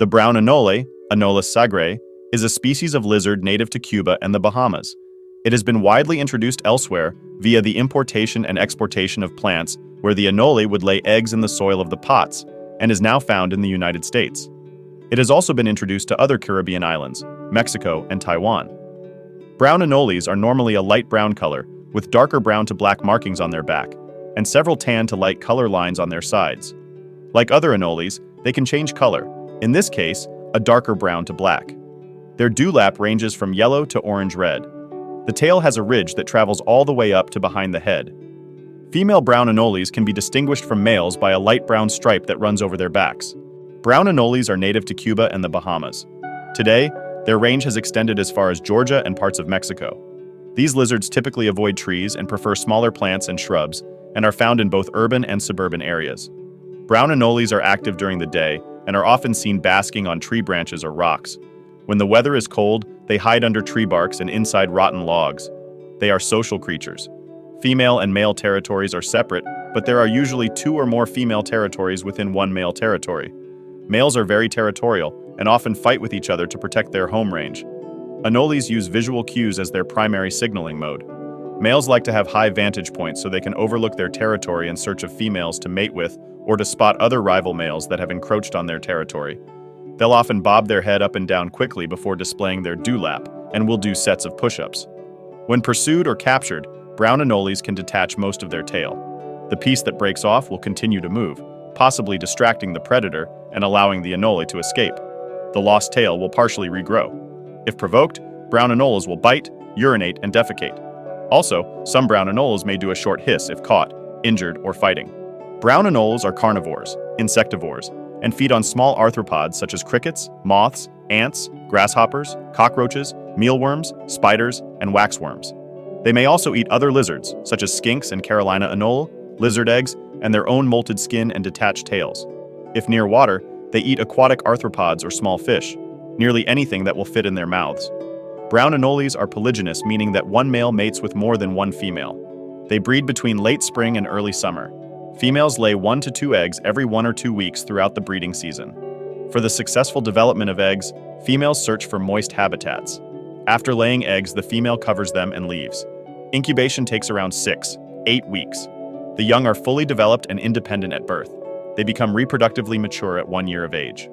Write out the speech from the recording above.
The brown anole, Anoles sagre, is a species of lizard native to Cuba and the Bahamas. It has been widely introduced elsewhere via the importation and exportation of plants where the anole would lay eggs in the soil of the pots and is now found in the United States. It has also been introduced to other Caribbean islands, Mexico and Taiwan. Brown anoles are normally a light brown color, with darker brown to black markings on their back, and several tan to light color lines on their sides. Like other anoles, they can change color, in this case, a darker brown to black. Their dewlap ranges from yellow to orange-red. The tail has a ridge that travels all the way up to behind the head. Female brown anoles can be distinguished from males by a light brown stripe that runs over their backs. Brown anoles are native to Cuba and the Bahamas. Today, their range has extended as far as Georgia and parts of Mexico. These lizards typically avoid trees and prefer smaller plants and shrubs, and are found in both urban and suburban areas. Brown anoles are active during the day and are often seen basking on tree branches or rocks. When the weather is cold, they hide under tree barks and inside rotten logs. They are social creatures. Female and male territories are separate, but there are usually 2 or more female territories within one male territory. Males are very territorial and often fight with each other to protect their home range. Anoles use visual cues as their primary signaling mode. Males like to have high vantage points so they can overlook their territory in search of females to mate with or to spot other rival males that have encroached on their territory. They'll often bob their head up and down quickly before displaying their dewlap and will do sets of push-ups. When pursued or captured, brown anoles can detach most of their tail. The piece that breaks off will continue to move, possibly distracting the predator and allowing the anole to escape. The lost tail will partially regrow. If provoked, brown anoles will bite, urinate, and defecate. Also, some brown anoles may do a short hiss if caught, injured, or fighting. Brown anoles are carnivores, insectivores, and feed on small arthropods such as crickets, moths, ants, grasshoppers, cockroaches, mealworms, spiders, and waxworms. They may also eat other lizards, such as skinks and Carolina anole, lizard eggs, and their own molted skin and detached tails. If near water, they eat aquatic arthropods or small fish, nearly anything that will fit in their mouths. Brown anoles are polygynous, meaning that one male mates with more than one female. They breed between late spring and early summer. Females lay 1 to 2 eggs every 1 or 2 weeks throughout the breeding season. For the successful development of eggs, females search for moist habitats. After laying eggs, the female covers them and leaves. Incubation takes around 6-8 weeks. The young are fully developed and independent at birth. They become reproductively mature at 1 year of age.